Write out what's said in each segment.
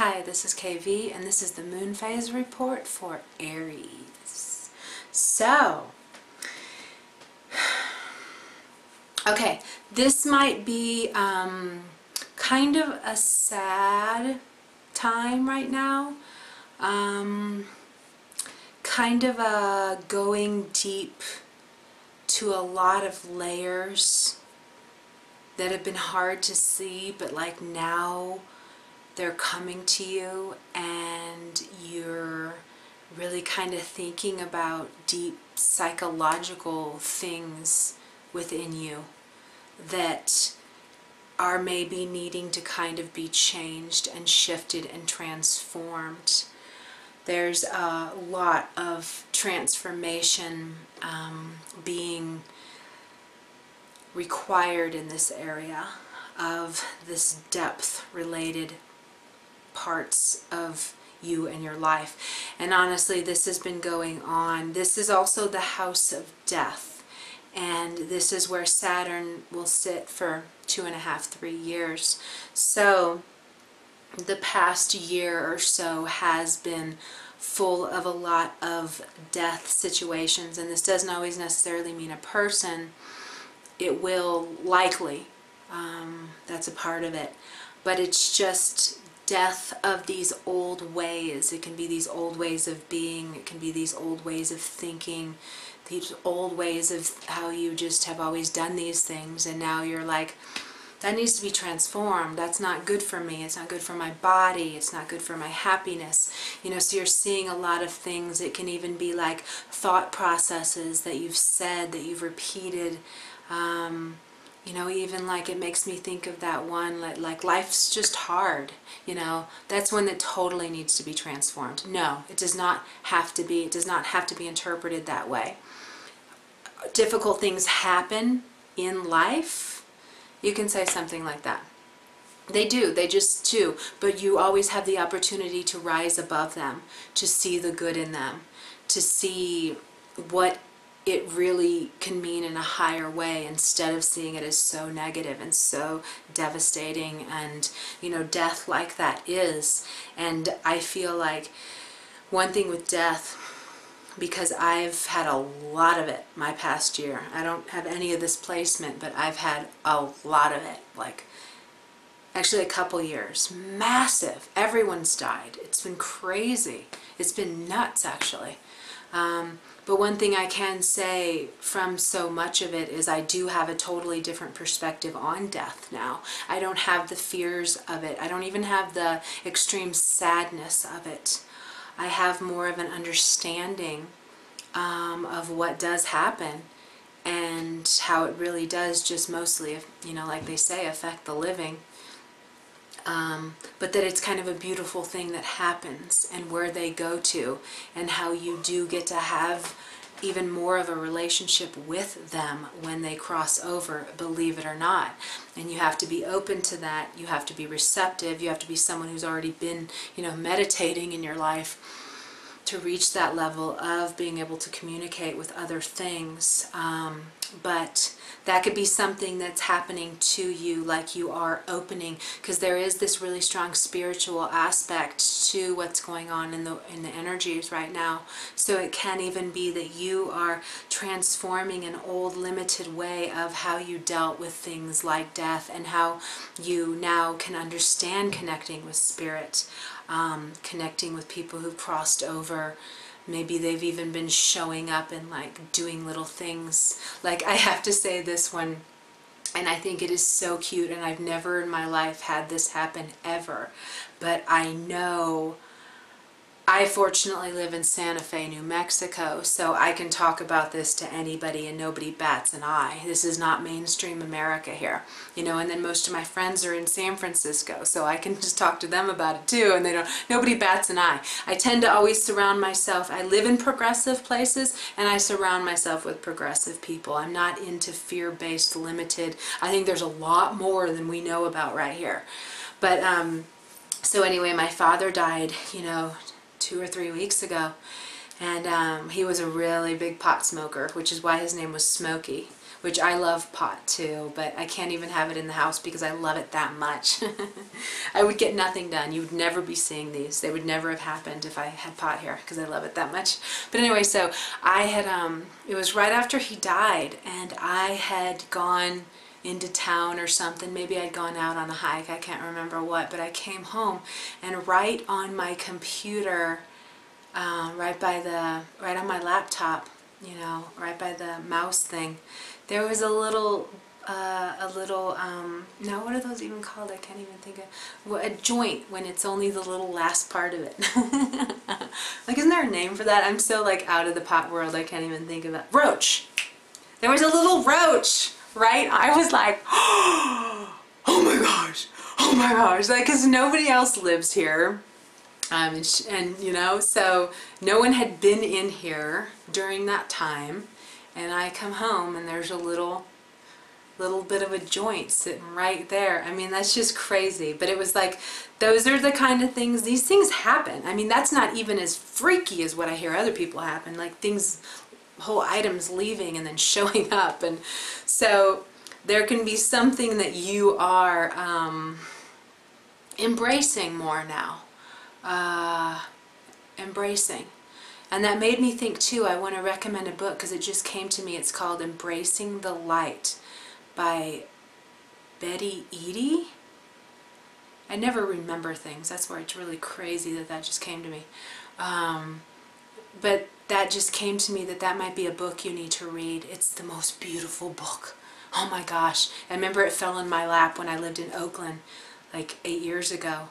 Hi, this is KV, and this is the moon phase report for Aries. So, okay, this might be kind of a sad time right now. Kind of a going deep to a lot of layers that have been hard to see, but like now they're coming to you and you're really kind of thinking about deep psychological things within you that are maybe needing to kind of be changed and shifted and transformed. There's a lot of transformation being required in this area of this depth related parts of you and your life. And honestly, this has been going on. This is also the house of death, and this is where Saturn will sit for 2.5, 3 years. So the past year or so has been full of a lot of death situations, and this doesn't always necessarily mean a person. It will likely, that's a part of it, but it's just death of these old ways. It can be these old ways of being, it can be these old ways of thinking, these old ways of how you just have always done these things, and now you're like, that needs to be transformed. That's not good for me. It's not good for my body. It's not good for my happiness. You know, so you're seeing a lot of things. It can even be like thought processes that you've said, that you've repeated. You know, even like it makes me think of that one, like life's just hard, you know, that's one that totally needs to be transformed. No, it does not have to be. It does not have to be interpreted that way. Difficult things happen in life. You can say something like that. They do, they just do, but you always have the opportunity to rise above them, to see the good in them, to see what it really can mean in a higher way, instead of seeing it as so negative and so devastating and, you know, death like that is. And I feel like one thing with death, because I've had a lot of it my past year. I don't have any of this placement, but I've had a lot of it, like actually a couple years. Massive. Everyone's died. It's been crazy. It's been nuts, actually. But one thing I can say from so much of it is I do have a totally different perspective on death now. I don't have the fears of it. I don't even have the extreme sadness of it. I have more of an understanding of what does happen and how it really does just mostly, you know, like they say, affect the living. But that it's kind of a beautiful thing that happens, and where they go to, and how you do get to have even more of a relationship with them when they cross over, believe it or not. And you have to be open to that. You have to be receptive. You have to be someone who's already been, you know, meditating in your life to reach that level of being able to communicate with other things. But that could be something that's happening to you, like you are opening, because there is this really strong spiritual aspect to what's going on in the energies right now. So it can even be that you are transforming an old limited way of how you dealt with things like death, and how you now can understand connecting with spirit, connecting with people who've crossed over. Maybe they've even been showing up and like doing little things. Like, I have to say this one, and I think it is so cute, and I've never in my life had this happen ever, but I know, I fortunately live in Santa Fe, New Mexico, so I can talk about this to anybody and nobody bats an eye. This is not mainstream America here, you know, and then most of my friends are in San Francisco, so I can just talk to them about it too, and nobody bats an eye. I tend to always surround myself, I live in progressive places, and I surround myself with progressive people. I'm not into fear-based, limited. I think there's a lot more than we know about right here. But, so anyway, my father died, you know, 2 or 3 weeks ago, and he was a really big pot smoker, which is why his name was Smokey, which I love pot too, but I can't even have it in the house because I love it that much. I would get nothing done. You would never be seeing these. They would never have happened if I had pot here because I love it that much. But anyway, so I had, it was right after he died, and I had gone into town or something. Maybe I'd gone out on a hike. I can't remember what, but I came home, and right on my computer, right on my laptop, you know, right by the mouse thing, there was a little, now what are those even called? I can't even think of, well, a joint when it's only the little last part of it. Like, isn't there a name for that? I'm so like out of the pot world, I can't even think of it. Roach! There was a little roach, right? I was like, oh my gosh, oh my gosh, like, because nobody else lives here. And you know, so no one had been in here during that time, and I come home and there's a little bit of a joint sitting right there. I mean, that's just crazy. But it was like, those are the kind of things, these things happen. I mean, that's not even as freaky as what I hear other people happen, like things, whole items leaving and then showing up. And so there can be something that you are embracing more now. Embracing. And that made me think too, I want to recommend a book because it just came to me. It's called Embracing the Light by Betty Eady. I never remember things. That's where it's really crazy that just came to me. But that just came to me that might be a book you need to read. It's the most beautiful book. Oh my gosh. I remember it fell in my lap when I lived in Oakland like 8 years ago.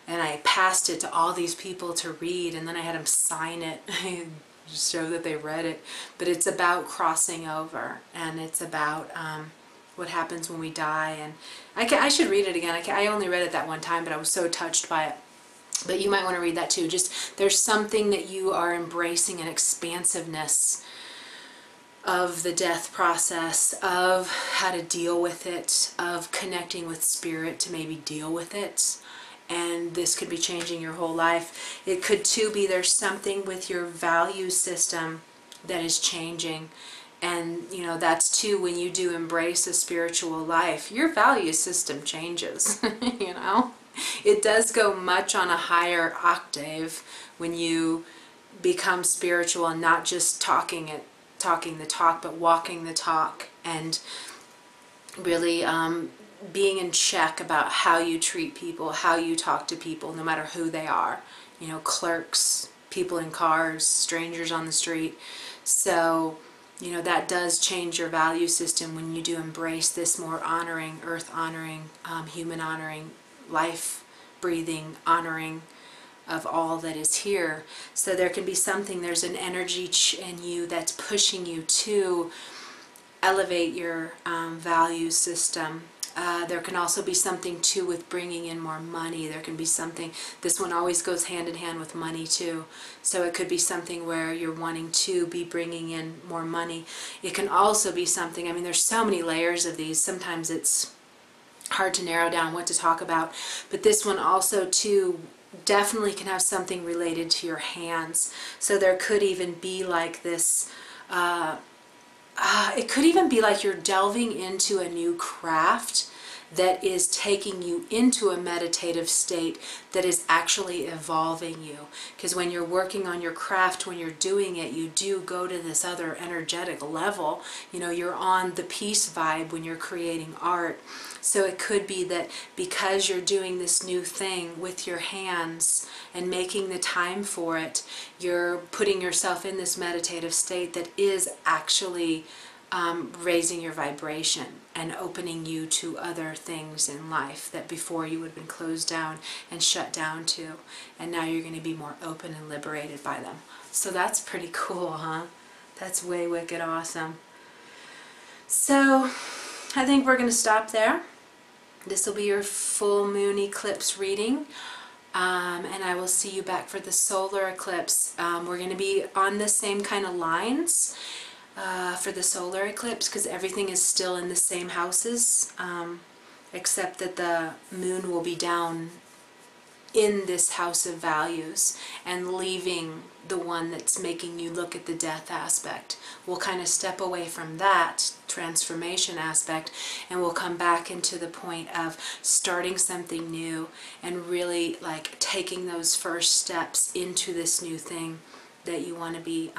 And I passed it to all these people to read, and then I had them sign it just show that they read it. But it's about crossing over, and it's about what happens when we die. And I should read it again. I only read it that one time, but I was so touched by it. But you might want to read that too. Just, there's something that you are embracing, an expansiveness of the death process, of how to deal with it, of connecting with spirit to maybe deal with it. And this could be changing your whole life. It could too be there's something with your value system that is changing. And you know, that's too, when you do embrace a spiritual life, your value system changes. You know, it does go much on a higher octave when you become spiritual and not just talking the talk, but walking the talk, and really being in check about how you treat people, how you talk to people, no matter who they are. You know, clerks, people in cars, strangers on the street. So, you know, that does change your value system when you do embrace this more honoring, earth honoring, human honoring, life breathing honoring of all that is here. So there can be something, there's an energy in you that's pushing you to elevate your value system. There can also be something too with bringing in more money. There can be something, this one always goes hand in hand with money too. So it could be something where you're wanting to be bringing in more money. It can also be something, I mean, there's so many layers of these. Sometimes it's hard to narrow down what to talk about. But this one also too definitely can have something related to your hands. So there could even be like this, it could even be like you're delving into a new craft that is taking you into a meditative state that is actually evolving you. Because when you're working on your craft, when you're doing it, you do go to this other energetic level. You know, you're on the peace vibe when you're creating art. So it could be that because you're doing this new thing with your hands and making the time for it, you're putting yourself in this meditative state that is actually raising your vibration and opening you to other things in life that before you would have been closed down and shut down to. And now you're going to be more open and liberated by them. So that's pretty cool, huh? That's way wicked awesome. So I think we're going to stop there. This will be your full moon eclipse reading. And I will see you back for the solar eclipse. We're going to be on the same kind of lines for the solar eclipse because everything is still in the same houses, except that the moon will be down in this house of values and leaving the one that's making you look at the death aspect. We'll kind of step away from that transformation aspect, and we'll come back into the point of starting something new and really like taking those first steps into this new thing that you want to be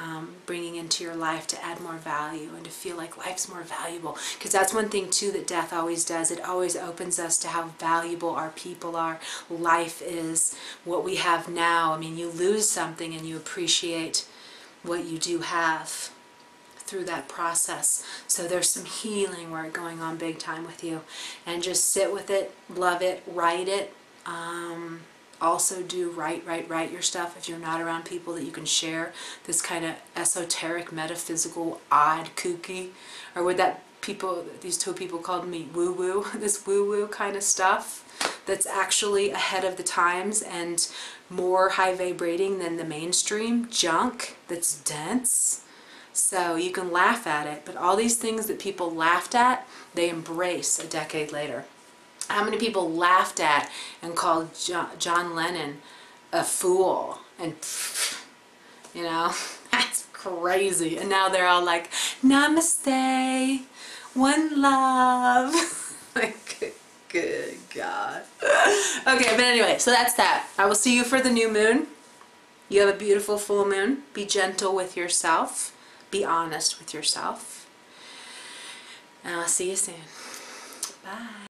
bringing into your life to add more value and to feel like life's more valuable. Because that's one thing too that death always does. It always opens us to how valuable our people are, life is, what we have now. I mean, you lose something and you appreciate what you do have through that process. So there's some healing work going on big time with you, and just sit with it, love it, write it. Also do write your stuff if you're not around people that you can share this kind of esoteric, metaphysical, odd, kooky, or would that people, these two people called me woo-woo, this woo-woo kind of stuff that's actually ahead of the times and more high vibrating than the mainstream junk that's dense. So you can laugh at it, but all these things that people laughed at, they embrace a decade later. How many people laughed at and called John Lennon a fool? And, you know, that's crazy. And now they're all like, namaste, one love. Like, good God. Okay, but anyway, so that's that. I will see you for the new moon. You have a beautiful full moon. Be gentle with yourself. Be honest with yourself. And I'll see you soon. Bye.